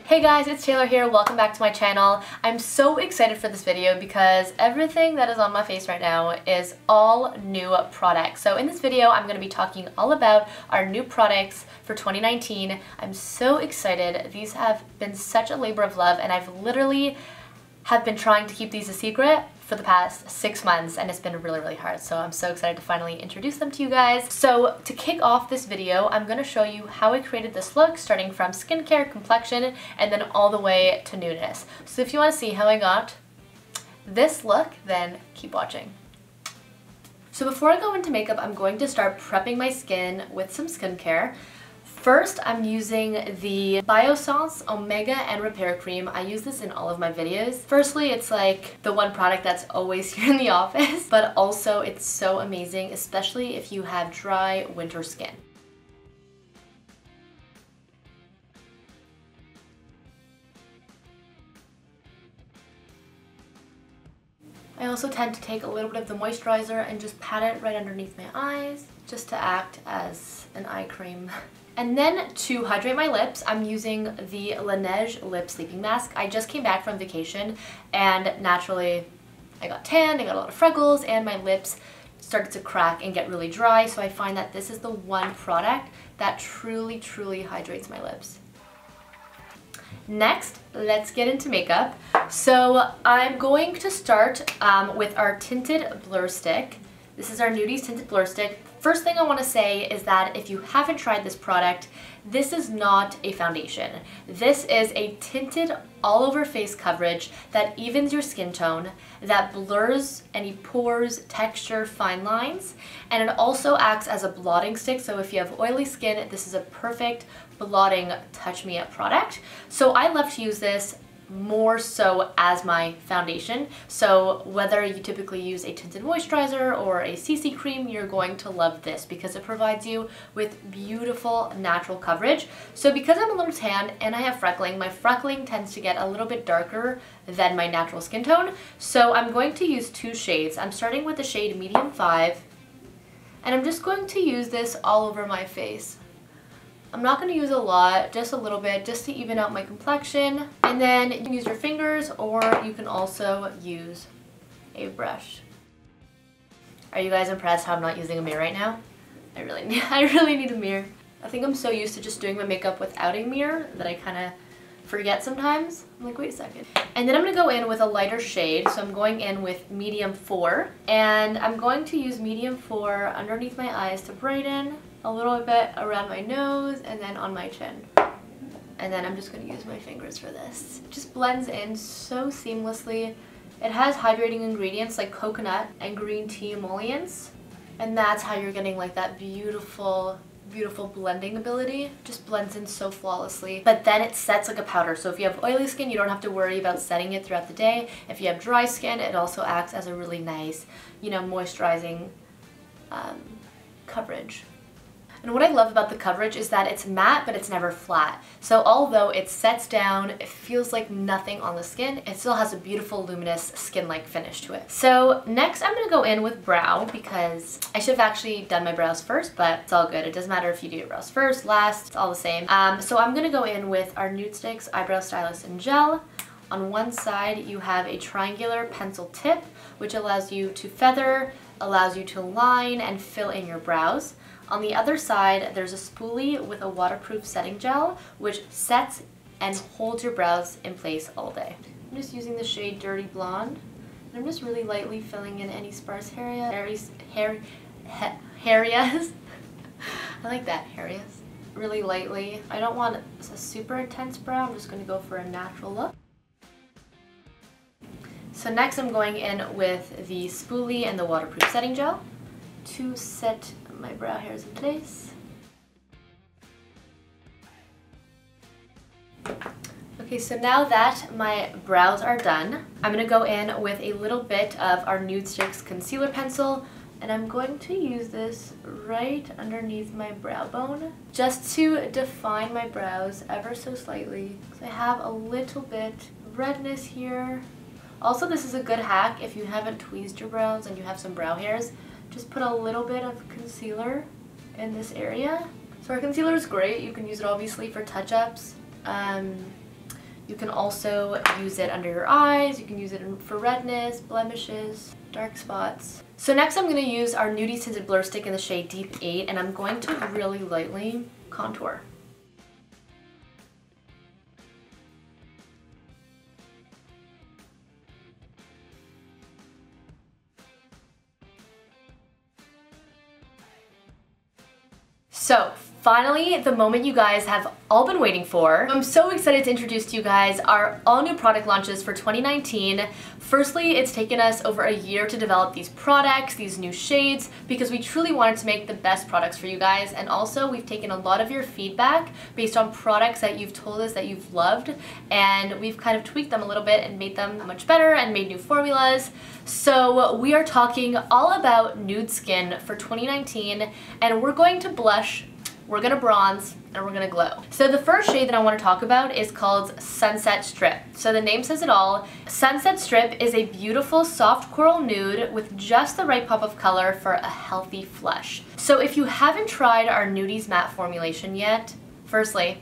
Hey guys, it's Taylor here. Welcome back to my channel. I'm so excited for this video because everything that is on my face right now is all new products. So in this video, I'm going to be talking all about our new products for 2019. I'm so excited. These have been such a labor of love and I've literally have been trying to keep these a secret for the past 6 months and it's been really hard, so I'm so excited to finally introduce them to you guys. So to kick off this video, I'm going to show you how I created this look, starting from skincare, complexion, and then all the way to newness. So if you want to see how I got this look, then keep watching. So before I go into makeup, I'm going to start prepping my skin with some skincare. First, I'm using the Biossance Omega and Repair Cream. I use this in all of my videos. Firstly, it's like the one product that's always here in the office, but also it's so amazing, especially if you have dry winter skin. I also tend to take a little bit of the moisturizer and just pat it right underneath my eyes, just to act as an eye cream. And then to hydrate my lips, I'm using the Neige Lip Sleeping Mask. I just came back from vacation and naturally I got tan, I got a lot of freckles, and my lips started to crack and get really dry. So I find that this is the one product that truly hydrates my lips. Next, let's get into makeup. So I'm going to start with our Tinted Blur Stick. This is our Nudies Tinted Blur Stick. First thing I want to say is that if you haven't tried this product, this is not a foundation. This is a tinted all over face coverage that evens your skin tone, that blurs any pores, texture, fine lines, and it also acts as a blotting stick. So if you have oily skin, this is a perfect blotting touch me up product. So I love to use this more so as my foundation. So whether you typically use a tinted moisturizer or a CC cream, you're going to love this because it provides you with beautiful natural coverage. So because I'm a little tan and I have freckling, my freckling tends to get a little bit darker than my natural skin tone. So I'm going to use 2 shades. I'm starting with the shade Medium 5 and I'm just going to use this all over my face. I'm not going to use a lot, just a little bit, just to even out my complexion. And then you can use your fingers or you can also use a brush. Are you guys impressed how I'm not using a mirror right now? I really need a mirror. I think I'm so used to just doing my makeup without a mirror that I kind of forget sometimes. I'm like, wait a second. And then I'm going to go in with a lighter shade. So I'm going in with Medium 4. And I'm going to use Medium 4 underneath my eyes to brighten, a little bit around my nose, and then on my chin. And then I'm just going to use my fingers for this. It just blends in so seamlessly. It has hydrating ingredients like coconut and green tea emollients. And that's how you're getting like that beautiful blending ability. Just blends in so flawlessly. But then it sets like a powder. So if you have oily skin, you don't have to worry about setting it throughout the day. If you have dry skin, it also acts as a really nice, moisturizing coverage. And what I love about the coverage is that it's matte, but it's never flat. So although it sets down, it feels like nothing on the skin, it still has a beautiful luminous skin-like finish to it. So next I'm going to go in with brow because I should have actually done my brows first, but it's all good. It doesn't matter if you do your brows first, last, it's all the same. So I'm going to go in with our Nudestix Eyebrow Stylus Gel. On one side you have a triangular pencil tip, which allows you to feather, allows you to line and fill in your brows. On the other side, there's a spoolie with a waterproof setting gel, which sets and holds your brows in place all day. I'm just using the shade Dirty Blonde, and I'm just really lightly filling in any sparse areas. I like that, areas. Really lightly. I don't want a super intense brow, I'm just going to go for a natural look. So next I'm going in with the spoolie and the waterproof setting gel to set my brow hairs in place. Okay, so now that my brows are done, I'm going to go in with a little bit of our Nudestix concealer pencil, and I'm going to use this right underneath my brow bone just to define my brows ever so slightly. So I have a little bit of redness here. Also, this is a good hack if you haven't tweezed your brows and you have some brow hairs. Just put a little bit of concealer in this area. So our concealer is great. You can use it obviously for touch-ups. You can also use it under your eyes. You can use it for redness, blemishes, dark spots. So next I'm going to use our Nudies Tinted Blur Stick in the shade Deep 8, and I'm going to really lightly contour. So finally, the moment you guys have all been waiting for. I'm so excited to introduce to you guys our all new product launches for 2019. Firstly, it's taken us over a year to develop these products, these new shades, because we truly wanted to make the best products for you guys. And also we've taken a lot of your feedback based on products that you've told us that you've loved, and we've kind of tweaked them a little bit and made them much better and made new formulas. So we are talking all about Nude Skin for 2019, and we're going to blush, we're gonna bronze, and we're gonna glow. So the first shade that I want to talk about is called Sunset Strip. So the name says it all. Sunset Strip is a beautiful soft coral nude with just the right pop of color for a healthy flush. So if you haven't tried our Nudies matte formulation yet, firstly,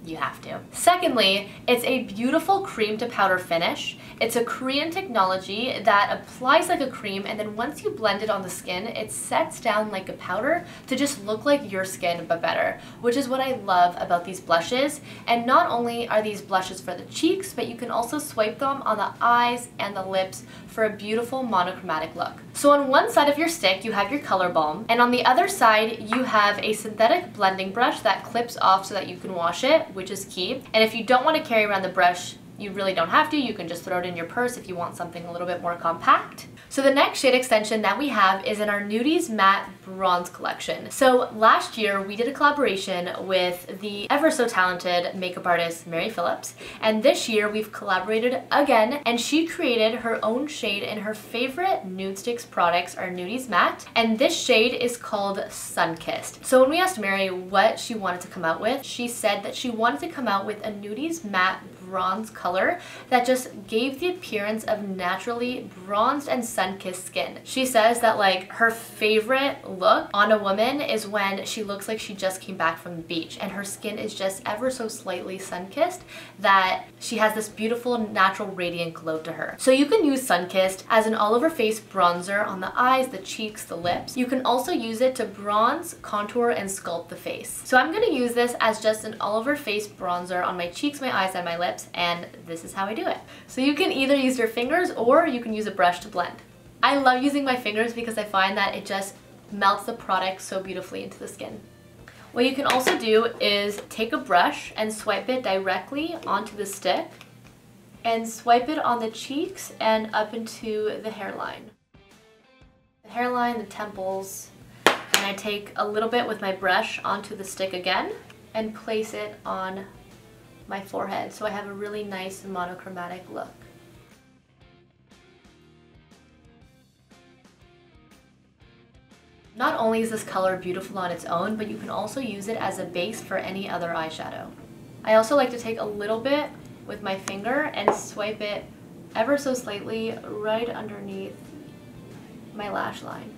you have to. Secondly, it's a beautiful cream to powder finish. It's a Korean technology that applies like a cream, and then once you blend it on the skin, it sets down like a powder to just look like your skin but better, which is what I love about these blushes. And not only are these blushes for the cheeks, but you can also swipe them on the eyes and the lips for a beautiful monochromatic look. So on one side of your stick, you have your color balm, and on the other side, you have a synthetic blending brush that clips off so that you can wash it, which is key. And if you don't want to carry around the brush, you really don't have to. You can just throw it in your purse if you want something a little bit more compact. So the next shade extension that we have is in our Nudies Matte Bronze collection. So last year we did a collaboration with the ever so talented makeup artist Mary Phillips, and this year we've collaborated again, and she created her own shade in her favorite Nudestix products, our Nudies Matte, and this shade is called Sunkissed. So when we asked Mary what she wanted to come out with, she said that she wanted to come out with a Nudies Matte bronze color that just gave the appearance of naturally bronzed and sun-kissed skin. She says that like her favorite look on a woman is when she looks like she just came back from the beach and her skin is just ever so slightly sun-kissed, that she has this beautiful natural radiant glow to her. So you can use Sunkissed as an all over face bronzer on the eyes, the cheeks, the lips. You can also use it to bronze, contour, and sculpt the face. So I'm going to use this as just an all over face bronzer on my cheeks, my eyes, and my lips, and this is how I do it. So you can either use your fingers or you can use a brush to blend. I love using my fingers because I find that it just melts the product so beautifully into the skin. What you can also do is take a brush and swipe it directly onto the stick and swipe it on the cheeks and up into the hairline. The hairline, the temples, and I take a little bit with my brush onto the stick again and place it on my forehead, so I have a really nice monochromatic look. Not only is this color beautiful on its own, but you can also use it as a base for any other eyeshadow. I also like to take a little bit with my finger and swipe it ever so slightly right underneath my lash line.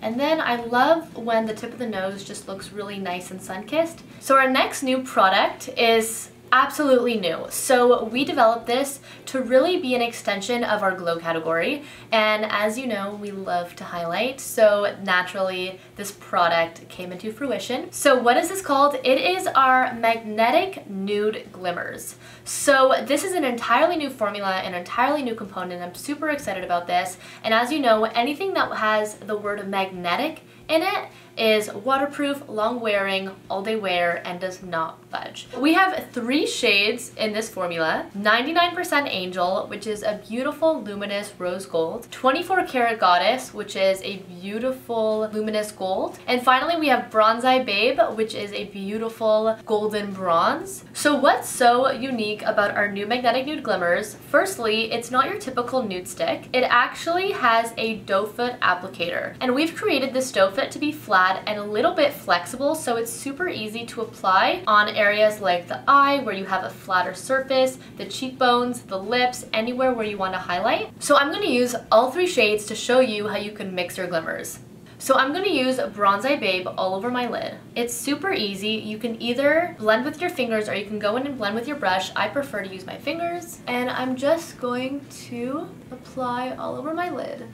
And then I love when the tip of the nose just looks really nice and sun-kissed. So our next new product is absolutely new. So we developed this to really be an extension of our glow category, and as you know, we love to highlight, so naturally this product came into fruition. So what is this called? It is our Magnetic Nude Glimmers. So this is an entirely new formula, an entirely new component. I'm super excited about this, and as you know, anything that has the word magnetic in it is waterproof, long wearing, all day wear, and does not budge. We have 3 shades in this formula. 99% Angel, which is a beautiful luminous rose gold. 24 Karat Goddess, which is a beautiful luminous gold. And finally we have Bronze Eye Babe, which is a beautiful golden bronze. So what's so unique about our new Magnetic Nude Glimmers? Firstly, it's not your typical nude stick. It actually has a doe foot applicator. And we've created this doe foot to be flat and a little bit flexible, so it's super easy to apply on areas like the eye where you have a flatter surface, the cheekbones, the lips, anywhere where you want to highlight. So I'm going to use all 3 shades to show you how you can mix your glimmers. So I'm going to use Bronze Eye Babe all over my lid. It's super easy. You can either blend with your fingers or you can go in and blend with your brush. I prefer to use my fingers. And I'm just going to apply all over my lid.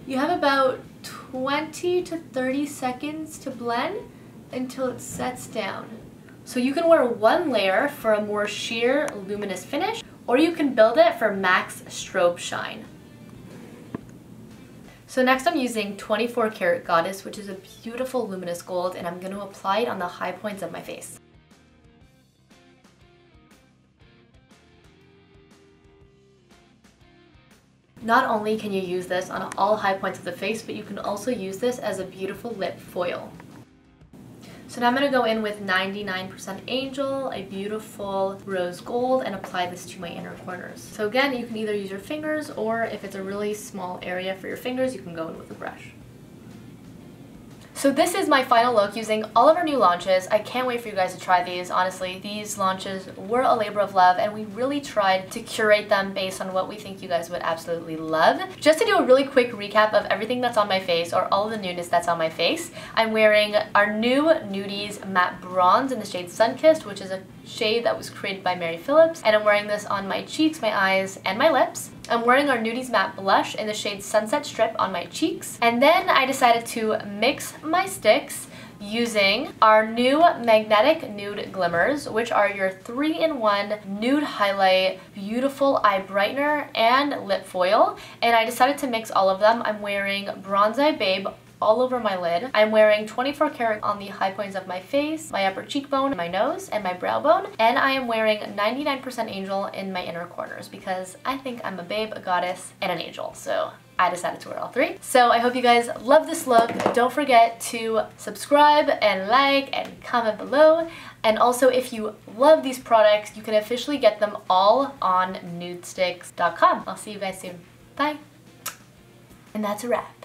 You have about 20 to 30 seconds to blend until it sets down. So you can wear one layer for a more sheer, luminous finish, or you can build it for max strobe shine. So next I'm using 24 Karat Goddess, which is a beautiful luminous gold, and I'm going to apply it on the high points of my face. Not only can you use this on all high points of the face, but you can also use this as a beautiful lip foil. So now I'm going to go in with 99% Angel, a beautiful rose gold, and apply this to my inner corners. So again, you can either use your fingers, or if it's a really small area for your fingers, you can go in with a brush. So this is my final look using all of our new launches. I can't wait for you guys to try these. Honestly, these launches were a labor of love, and we really tried to curate them based on what we think you guys would absolutely love. Just to do a really quick recap of everything that's on my face, or all of the newness that's on my face, I'm wearing our new Nudies Matte Bronze in the shade Sunkissed, which is a shade that was created by Phillips, and I'm wearing this on my cheeks, my eyes, and my lips. I'm wearing our Nudies Matte Blush in the shade Sunset Strip on my cheeks. And then I decided to mix my sticks using our new Magnetic Nude Glimmers, which are your 3-in-1 nude highlight, beautiful eye brightener, and lip foil. And I decided to mix all of them. I'm wearing Bronze Eye Babe all over my lid. I'm wearing 24 Karat on the high points of my face, my upper cheekbone, my nose, and my brow bone. And I am wearing 99% Angel in my inner corners because I think I'm a babe, a goddess, and an angel. So I decided to wear all three. So I hope you guys love this look. Don't forget to subscribe and like and comment below. And also, if you love these products, you can officially get them all on nudestix.com. I'll see you guys soon. Bye. And that's a wrap.